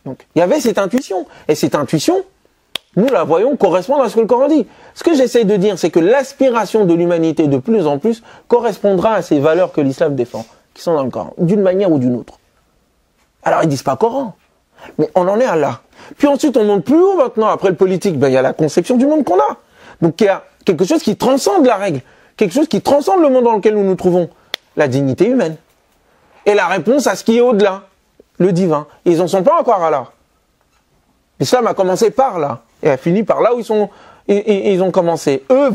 Donc, il y avait cette intuition. Et cette intuition, nous la voyons correspondre à ce que le Coran dit. Ce que j'essaie de dire, c'est que l'aspiration de l'humanité de plus en plus correspondra à ces valeurs que l'islam défend, qui sont dans le Coran, d'une manière ou d'une autre. Alors ils disent pas Coran. Mais on en est à là. Puis ensuite on monte plus haut maintenant. Après le politique, ben il y a la conception du monde qu'on a. Donc il y a quelque chose qui transcende la règle. Quelque chose qui transcende le monde dans lequel nous nous trouvons. La dignité humaine. Et la réponse à ce qui est au-delà. Le divin. Ils n'en sont pas encore à là. L'islam a commencé par là. Et a fini par là où ils ont commencé. Eux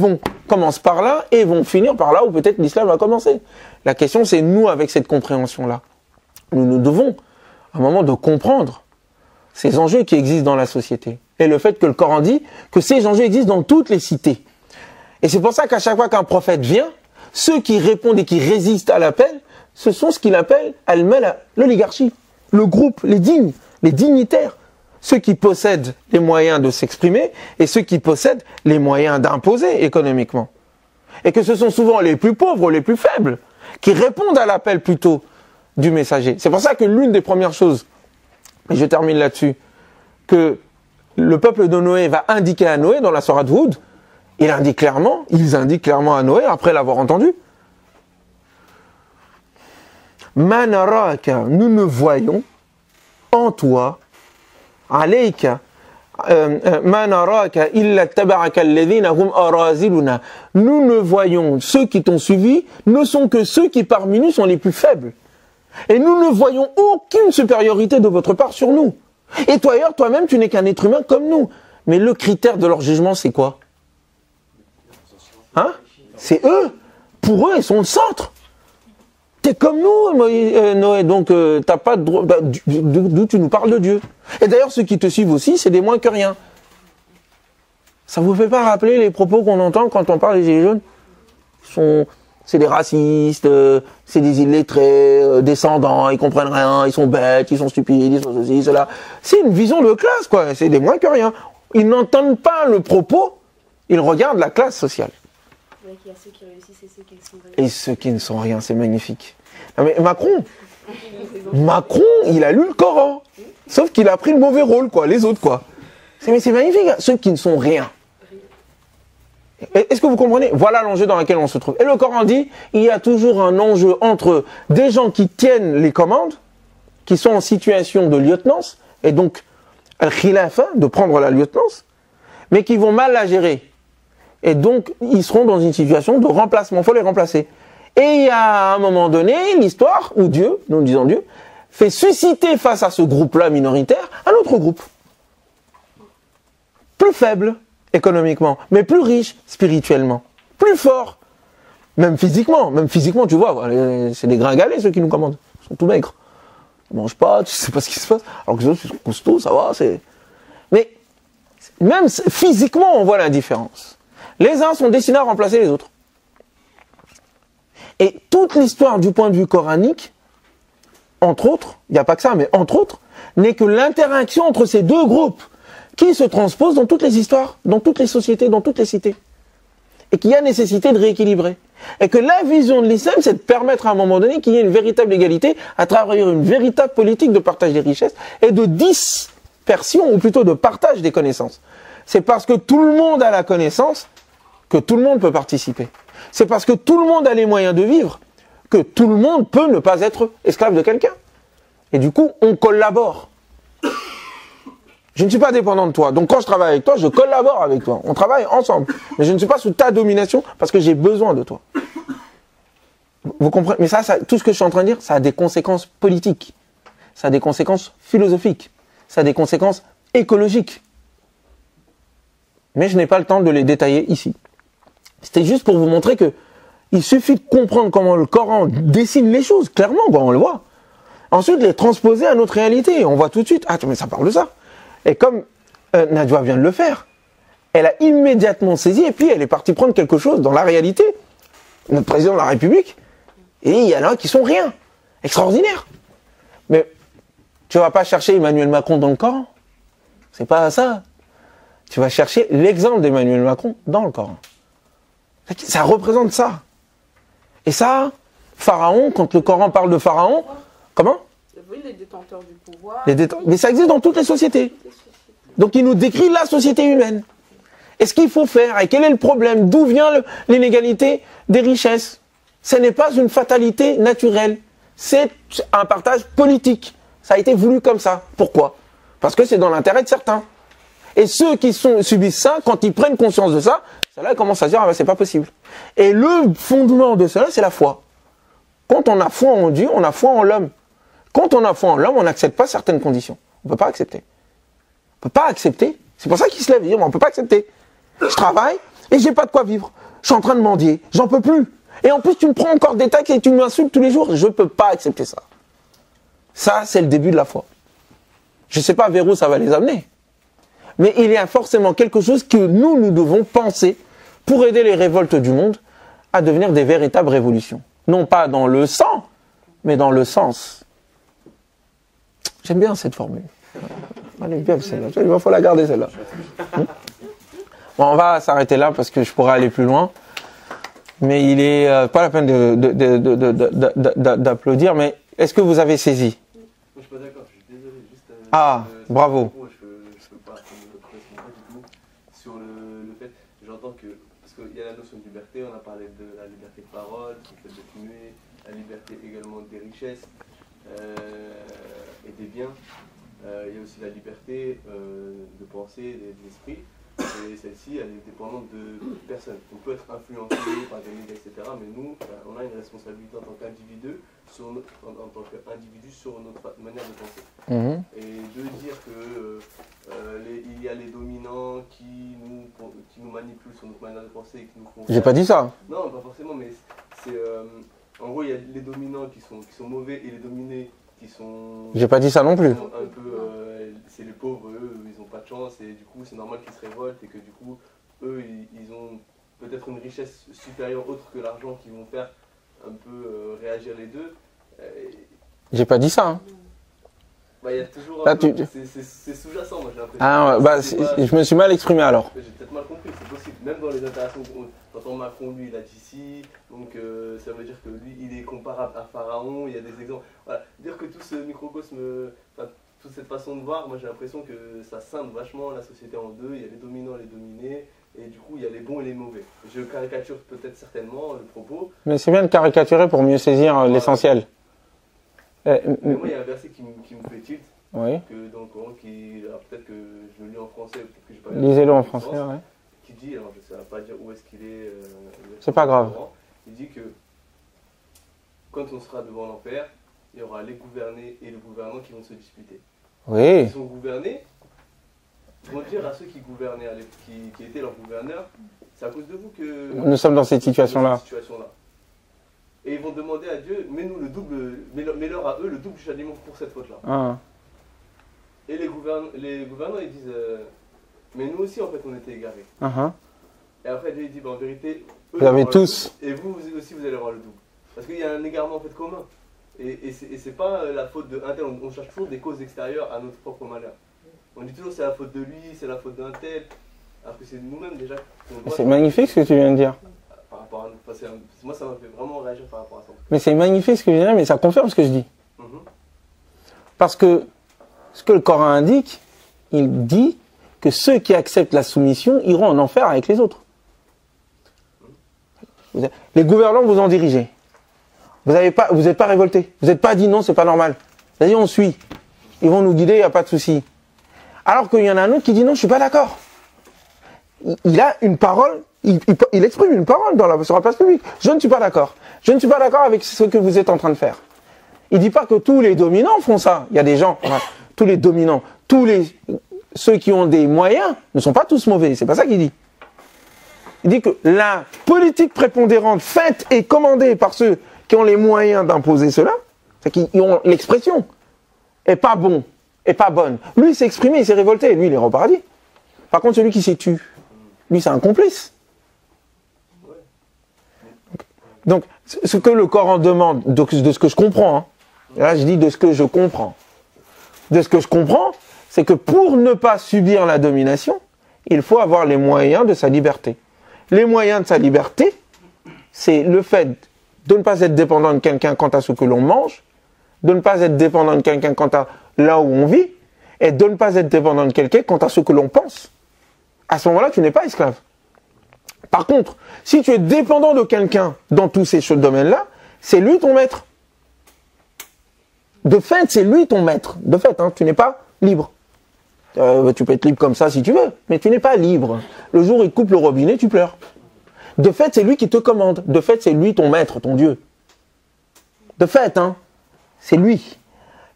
commencent par là et vont finir par là où peut-être l'islam a commencé. La question c'est nous avec cette compréhension-là. Nous devons, à un moment, de comprendre ces enjeux qui existent dans la société. Et le fait que le Coran dit que ces enjeux existent dans toutes les cités. Et c'est pour ça qu'à chaque fois qu'un prophète vient, ceux qui répondent et qui résistent à l'appel, ce sont ce qu'il appelle al-mala, l'oligarchie, le groupe, les dignes, les dignitaires, ceux qui possèdent les moyens de s'exprimer et ceux qui possèdent les moyens d'imposer économiquement. Et que ce sont souvent les plus pauvres, les plus faibles, qui répondent à l'appel plutôt du messager. C'est pour ça que l'une des premières choses, et je termine là-dessus, que le peuple de Noé va indiquer à Noé dans la sourate Hud, ils indiquent clairement à Noé, après l'avoir entendu, Ma naraka, nous ne voyons en toi, alayka, ma naraka illa tabaraka alladhina hum araziluna. Nous ne voyons, ceux qui t'ont suivi, ne sont que ceux qui parmi nous sont les plus faibles. Et nous ne voyons aucune supériorité de votre part sur nous. Et toi, d'ailleurs, toi-même, tu n'es qu'un être humain comme nous. Mais le critère de leur jugement, c'est quoi? Hein? C'est eux. Pour eux, ils sont le centre. T'es comme nous, Noé, donc t'as pas de droit. D'où tu nous parles de Dieu. Et d'ailleurs, ceux qui te suivent aussi, c'est des moins que rien. Ça vous fait pas rappeler les propos qu'on entend quand on parle des Gilets jaunes? C'est des racistes, c'est des illettrés, descendants, ils comprennent rien, ils sont bêtes, ils sont stupides, ils sont ceci, cela. C'est une vision de classe, quoi. C'est des moins que rien. Ils n'entendent pas le propos, ils regardent la classe sociale. Il y a ceux qui réussissent et ceux qui ne sont rien. Et ceux qui ne sont rien, c'est magnifique. Non mais Macron, il a lu le Coran. Sauf qu'il a pris le mauvais rôle, quoi, les autres, quoi. Mais c'est magnifique, ceux qui ne sont rien. Est-ce que vous comprenez? Voilà l'enjeu dans lequel on se trouve. Et le Coran dit, il y a toujours un enjeu entre des gens qui tiennent les commandes, qui sont en situation de lieutenance, et donc al-khilafa, de prendre la lieutenance, mais qui vont mal la gérer. Et donc, ils seront dans une situation de remplacement. Il faut les remplacer. Et il y a à un moment donné, l'histoire, où Dieu, nous disons Dieu, fait susciter face à ce groupe-là minoritaire, un autre groupe. Plus faible, économiquement, mais plus riche, spirituellement. Plus fort. Même physiquement, tu vois, c'est des gringalets, ceux qui nous commandent. Ils sont tout maigres. Ils mangent pas, tu sais pas ce qui se passe. Alors que les autres, ils sont costauds, ça va, Mais, même physiquement, on voit la différence. Les uns sont destinés à remplacer les autres. Et toute l'histoire du point de vue coranique, entre autres, il n'y a pas que ça, mais entre autres, n'est que l'interaction entre ces deux groupes qui se transposent dans toutes les histoires, dans toutes les sociétés, dans toutes les cités. Et qu'il y a nécessité de rééquilibrer. Et que la vision de l'islam, c'est de permettre à un moment donné qu'il y ait une véritable égalité à travers une véritable politique de partage des richesses et de dispersion, ou plutôt de partage des connaissances. C'est parce que tout le monde a la connaissance que tout le monde peut participer. C'est parce que tout le monde a les moyens de vivre que tout le monde peut ne pas être esclave de quelqu'un. Et du coup, on collabore. Je ne suis pas dépendant de toi. Donc quand je travaille avec toi, je collabore avec toi. On travaille ensemble. Mais je ne suis pas sous ta domination parce que j'ai besoin de toi. Vous comprenez? Mais ça, tout ce que je suis en train de dire, ça a des conséquences politiques. Ça a des conséquences philosophiques. Ça a des conséquences écologiques. Mais je n'ai pas le temps de les détailler ici. C'était juste pour vous montrer que il suffit de comprendre comment le Coran dessine les choses, clairement, on le voit. Ensuite, les transposer à notre réalité. On voit tout de suite, ah, mais ça parle de ça. Et comme Najwa vient de le faire, elle a immédiatement saisi et puis elle est partie prendre quelque chose dans la réalité. Notre président de la République, et il y en a qui sont rien. Extraordinaire. Mais tu vas pas chercher Emmanuel Macron dans le Coran. C'est pas ça. Tu vas chercher l'exemple d'Emmanuel Macron dans le Coran. Ça représente ça. Et ça, Pharaon, quand le Coran parle de Pharaon, comment? Oui, les détenteurs du pouvoir. Mais ça existe dans toutes les sociétés. Donc il nous décrit la société humaine. Et ce qu'il faut faire, et quel est le problème? D'où vient l'inégalité des richesses? Ce n'est pas une fatalité naturelle. C'est un partage politique. Ça a été voulu comme ça. Pourquoi? Parce que c'est dans l'intérêt de certains. Et ceux qui subissent ça, quand ils prennent conscience de ça, là, ils commencent à se dire, ah ben, c'est pas possible. Et le fondement de cela, c'est la foi. Quand on a foi en Dieu, on a foi en l'homme. Quand on a foi en l'homme, on n'accepte pas certaines conditions. On ne peut pas accepter. On ne peut pas accepter. C'est pour ça qu'ils se lèvent et disent, on ne peut pas accepter. Je travaille et j'ai pas de quoi vivre. Je suis en train de mendier. J'en peux plus. Et en plus, tu me prends encore des taxes et tu m'insultes tous les jours. Je ne peux pas accepter ça. Ça, c'est le début de la foi. Je ne sais pas vers où ça va les amener. Mais il y a forcément quelque chose que nous devons penser pour aider les révoltes du monde à devenir des véritables révolutions. Non pas dans le sang, mais dans le sens. J'aime bien cette formule. Elle est bien celle-là. Il faut la garder celle-là. Bon, on va s'arrêter là parce que je pourrais aller plus loin. Mais il est pas la peine d'applaudir. Mais est-ce que vous avez saisi? Je suis pas d'accord, je suis désolé. Juste, bravo. Je peux pas correspondre pas du tout sur le fait. J'entends que, parce qu'il y a la notion de liberté, on a parlé de la liberté de parole, du fait de fumer, la liberté également des richesses et des biens. Il y a aussi la liberté de pensée, d'esprit. Et celle-ci, elle est dépendante de personnes. On peut être influencé par des médias, etc. Mais nous, on a une responsabilité en tant qu'individu sur notre manière de penser. Et de dire que il y a les dominants qui nous manipulent sur notre manière de penser et qui nous font... J'ai pas dit ça. Non, pas forcément, mais c'est... en gros, il y a les dominants qui sont mauvais et les dominés qui sont... J'ai pas dit ça non plus. Un peu... c'est les pauvres, eux, ils n'ont pas de chance et du coup, c'est normal qu'ils se révoltent et que du coup, eux, ils ont peut-être une richesse supérieure autre que l'argent qui vont faire un peu réagir les deux. J'ai pas dit ça. Hein. Bah, y a toujours là, c'est sous-jacent, moi j'ai l'impression. Ah, bah, je me suis mal exprimé alors. J'ai peut-être mal compris, c'est possible. Même dans les interactions, quand Macron, lui, il a dit si, donc ça veut dire que lui, il est comparable à Pharaon, il y a des exemples. Voilà. Dire que tout ce microcosme, toute cette façon de voir, moi j'ai l'impression que ça scinde vachement la société en deux. Il y a les dominants et les dominés, et du coup, il y a les bons et les mauvais. Je caricature peut-être certainement le propos. Mais c'est bien de caricaturer pour mieux saisir l'essentiel. Mais moi, il y a un verset qui me fait tilt. Oui. Que dans le Coran, peut-être que je le lis en français, peut-être que j'ai pas. Lisez-le en français, ouais. Qui dit, alors je ne sais pas dire où est-ce qu'il est. C'est pas grave. Il dit que quand on sera devant l'enfer, il y aura les gouvernés et le gouvernement qui vont se disputer. Oui. Ils sont gouvernés, ils vont dire à ceux qui gouvernaient, qui étaient leurs gouverneurs, c'est à cause de vous que nous sommes dans cette situation-là. Et ils vont demander à Dieu, mets-nous le double, mets-leur à eux le double du châtiment pour cette faute-là. Ah. Et les gouvernants, ils disent, mais nous aussi, en fait, on était égarés. Et après, Dieu, il dit, en vérité, eux, vous avez tous. Et vous aussi, vous allez avoir le double. Parce qu'il y a un égarement, en fait, commun. Et c'est pas la faute d'un tel, on cherche toujours des causes extérieures à notre propre malheur. On dit toujours, c'est la faute de lui, c'est la faute d'un tel, alors que c'est nous-mêmes, déjà. C'est magnifique ce que tu viens de dire. Par rapport à moi, ça m'a fait vraiment réagir par rapport à ça. Mais c'est magnifique ce que je viens de dire, mais ça confirme ce que je dis. Parce que ce que le Coran indique, il dit que ceux qui acceptent la soumission iront en enfer avec les autres. Les gouvernants vous ont dirigé. Vous n'êtes pas révolté. Vous n'êtes pas dit non, c'est pas normal. Vous avez dit on suit. Ils vont nous guider, il n'y a pas de souci. Alors qu'il y en a un autre qui dit non, je suis pas d'accord. Il a une parole, il exprime une parole sur la place publique. Je ne suis pas d'accord. Je ne suis pas d'accord avec ce que vous êtes en train de faire. Il dit pas que tous les dominants font ça. Il y a des gens, tous les dominants, ceux qui ont des moyens ne sont pas tous mauvais. C'est pas ça qu'il dit. Il dit que la politique prépondérante faite et commandée par ceux qui ont les moyens d'imposer cela, c'est qu'ils ont l'expression, est pas bon, est pas bonne. Lui, il s'est exprimé, il s'est révolté, lui, il est au paradis. Par contre, celui qui s'est tué, lui, c'est un complice. Donc, ce que le Coran demande, de ce que je comprends, hein, là, je dis de ce que je comprends. De ce que je comprends, c'est que pour ne pas subir la domination, il faut avoir les moyens de sa liberté. Les moyens de sa liberté, c'est le fait de ne pas être dépendant de quelqu'un quant à ce que l'on mange, de ne pas être dépendant de quelqu'un quant à là où on vit, et de ne pas être dépendant de quelqu'un quant à ce que l'on pense. À ce moment-là, tu n'es pas esclave. Par contre, si tu es dépendant de quelqu'un dans tous ces domaines-là, c'est lui ton maître. de fait, c'est lui ton maître. De fait, hein, tu n'es pas libre. Tu peux être libre comme ça si tu veux, mais tu n'es pas libre. Le jour où il coupe le robinet, tu pleures. De fait, c'est lui qui te commande. De fait, c'est lui ton maître, ton Dieu. De fait, hein, c'est lui.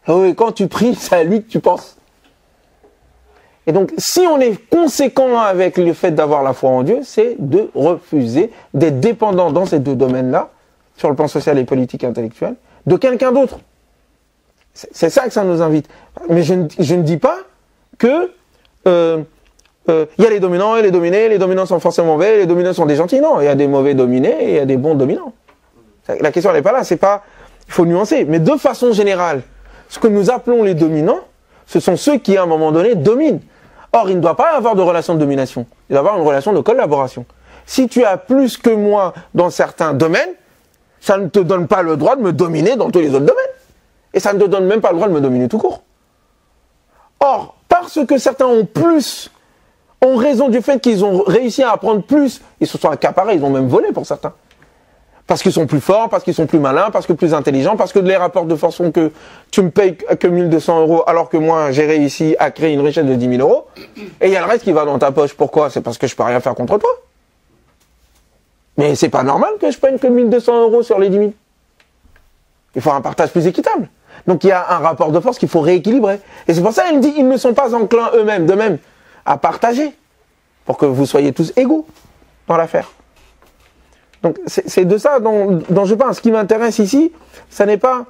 Et quand tu pries, c'est à lui que tu penses. Et donc, si on est conséquent avec le fait d'avoir la foi en Dieu, c'est de refuser d'être dépendant dans ces deux domaines-là, sur le plan social et politique et intellectuel, de quelqu'un d'autre. C'est ça que ça nous invite. Mais je ne dis pas que y a les dominants et les dominants sont forcément mauvais, les dominants sont des gentils. Non, il y a des mauvais dominés et il y a des bons dominants. La question n'est pas là, c'est pas... Il faut nuancer. Mais de façon générale, ce que nous appelons les dominants, ce sont ceux qui, à un moment donné, dominent. Or, il ne doit pas y avoir de relation de domination. Il doit y avoir une relation de collaboration. Si tu as plus que moi dans certains domaines, ça ne te donne pas le droit de me dominer dans tous les autres domaines. Et ça ne te donne même pas le droit de me dominer tout court. Or, parce que certains ont plus, en raison du fait qu'ils ont réussi à apprendre plus, ils se sont accaparés, ils ont même volé pour certains. Parce qu'ils sont plus forts, parce qu'ils sont plus malins, parce que plus intelligents, parce que les rapports de force font que tu me payes que 1200 € alors que moi j'ai réussi à créer une richesse de 10 000 €. Et il y a le reste qui va dans ta poche. Pourquoi? C'est parce que je peux rien faire contre toi. Mais c'est pas normal que je paye que 1200 € sur les 10 000. Il faut un partage plus équitable. Donc il y a un rapport de force qu'il faut rééquilibrer. Et c'est pour ça qu'il me dit, ils ne sont pas enclins eux-mêmes, de même, à partager. Pour que vous soyez tous égaux dans l'affaire. Donc c'est de ça dont je parle. Ce qui m'intéresse ici, ça n'est pas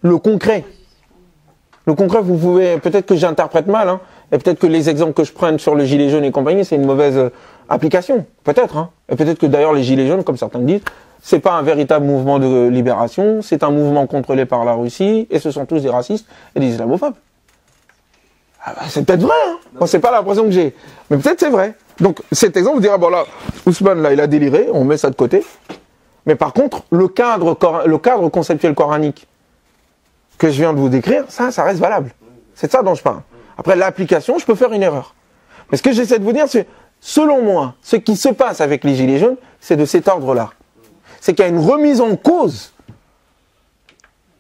le concret. Le concret, vous pouvez, peut-être que j'interprète mal, hein, et peut-être que les exemples que je prenne sur le gilet jaune et compagnie, c'est une mauvaise application. Peut-être, hein. Et peut-être que d'ailleurs les gilets jaunes, comme certains le disent, c'est pas un véritable mouvement de libération, c'est un mouvement contrôlé par la Russie, et ce sont tous des racistes et des islamophobes. Ah bah, c'est peut-être vrai, hein. Moi, c'est pas l'impression que j'ai. Mais peut-être c'est vrai. Donc, cet exemple, vous direz, bon là, Ousmane, là, il a déliré, on met ça de côté. Mais par contre, le cadre conceptuel coranique que je viens de vous décrire, ça reste valable. C'est de ça dont je parle. Après, l'application, je peux faire une erreur. Mais ce que j'essaie de vous dire, c'est, selon moi, ce qui se passe avec les Gilets jaunes, c'est de cet ordre-là. C'est qu'il y a une remise en cause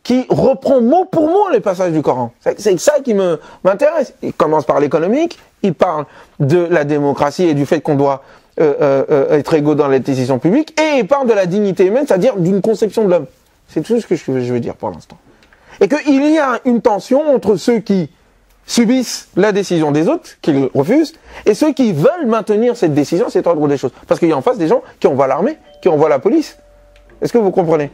qui reprend mot pour mot les passages du Coran. C'est ça qui m'intéresse. Il commence par l'économique, il parle de la démocratie et du fait qu'on doit être égaux dans les décisions publiques, et il parle de la dignité humaine, c'est-à-dire d'une conception de l'homme. C'est tout ce que je veux dire pour l'instant. Et qu'il y a une tension entre ceux qui subissent la décision des autres, qu'ils refusent, et ceux qui veulent maintenir cette décision, cet ordre des choses. Parce qu'il y a en face des gens qui envoient l'armée, qui envoient la police. Est-ce que vous comprenez?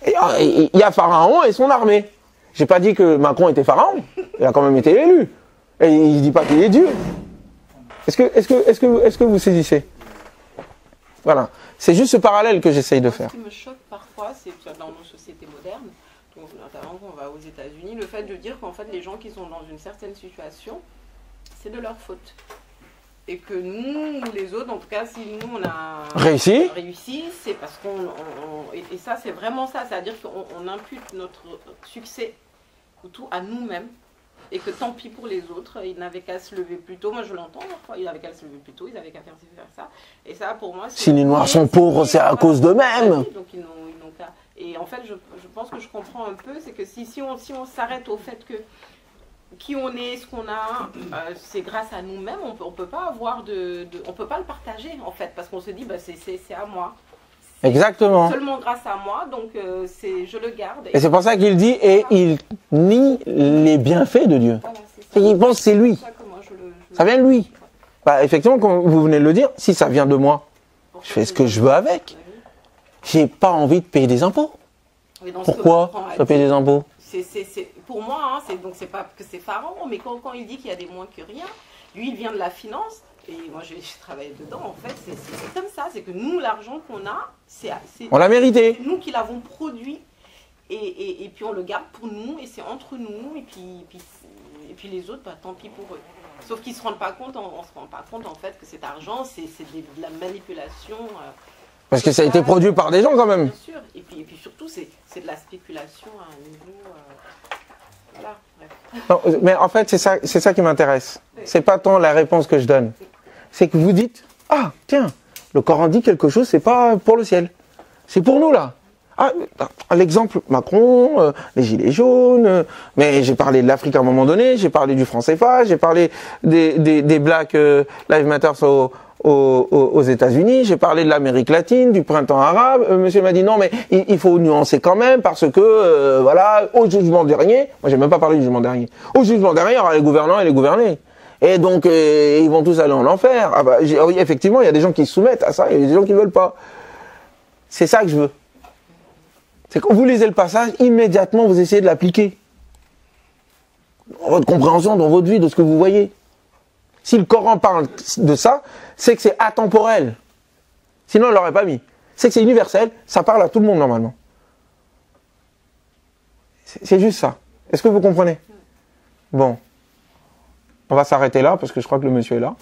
Il y a Pharaon et son armée. J'ai pas dit que Macron était Pharaon. Il a quand même été élu. Et il dit pas qu'il est Dieu. Est-ce que vous saisissez? Voilà. C'est juste ce parallèle que j'essaye de faire. Ce qui me choque parfois, c'est dans nos sociétés modernes, donc notamment quand on va aux États-Unis, le fait de dire qu'en fait les gens qui sont dans une certaine situation, c'est de leur faute. Et que nous, ou les autres, en tout cas, si nous, on a réussi, c'est parce qu'on... Et ça, c'est vraiment ça. C'est-à-dire qu'on impute notre succès ou tout à nous-mêmes. Et que tant pis pour les autres, ils n'avaient qu'à se lever plus tôt. Moi, je l'entends, parfois, ils n'avaient qu'à se lever plus tôt, ils n'avaient qu'à faire ci, faire ça. Et ça, pour moi, c'est... Si les Noirs sont pauvres, c'est à cause d'eux-mêmes. Donc, ils n'ont qu'à... Et en fait, je pense que je comprends un peu, c'est que si on s'arrête au fait que qui on est, ce qu'on a, c'est grâce à nous-mêmes, on peut pas avoir on peut pas le partager en fait, parce qu'on se dit bah c'est à moi. Exactement. Seulement grâce à moi, donc je le garde. Et c'est pour ça qu'il dit, et il nie les bienfaits de Dieu. Voilà, il pense que c'est lui. Ça vient de lui. Bah, effectivement, comme vous venez de le dire, si ça vient de moi, je fais ce que je veux avec. J'ai pas envie de payer des impôts. Pourquoi je paye des impôts? Pour moi, hein, c'est pas que c'est Pharaon, mais quand il dit qu'il y a des moins que rien, lui il vient de la finance, et moi j'ai travaillé dedans, en fait, c'est comme ça, c'est que nous, l'argent qu'on a, on l'a mérité. C'est nous qui l'avons produit, et puis on le garde pour nous, et c'est entre nous, et puis les autres, bah, tant pis pour eux. Sauf qu'ils ne se rendent pas compte, on se rend pas compte en fait que cet argent, c'est de la manipulation. Parce que ça a été produit par des gens quand même. Bien sûr, et puis surtout, c'est de la spéculation à un niveau... voilà, bref. Non, mais en fait, c'est ça qui m'intéresse. C'est pas tant la réponse que je donne. C'est que vous dites, ah, tiens, le Coran dit quelque chose, c'est pas pour le ciel. C'est pour nous là. Ah, l'exemple Macron, les gilets jaunes, mais j'ai parlé de l'Afrique à un moment donné, j'ai parlé du franc CFA, j'ai parlé des Black Lives Matter aux États-Unis, j'ai parlé de l'Amérique latine, du printemps arabe. Monsieur m'a dit non, mais il faut nuancer quand même parce que voilà, au jugement dernier, moi j'ai même pas parlé du jugement dernier. Au jugement dernier, il y aura les gouvernants et les gouvernés. Et donc ils vont tous aller en enfer. Ah bah, oui, effectivement, il y a des gens qui se soumettent à ça, il y a des gens qui veulent pas. C'est ça que je veux. C'est quand vous lisez le passage, immédiatement vous essayez de l'appliquer. Dans votre compréhension, dans votre vie, de ce que vous voyez. Si le Coran parle de ça, c'est que c'est atemporel. Sinon, il ne l'aurait pas mis. C'est que c'est universel, ça parle à tout le monde normalement. C'est juste ça. Est-ce que vous comprenez? Bon. On va s'arrêter là, parce que je crois que le monsieur est là.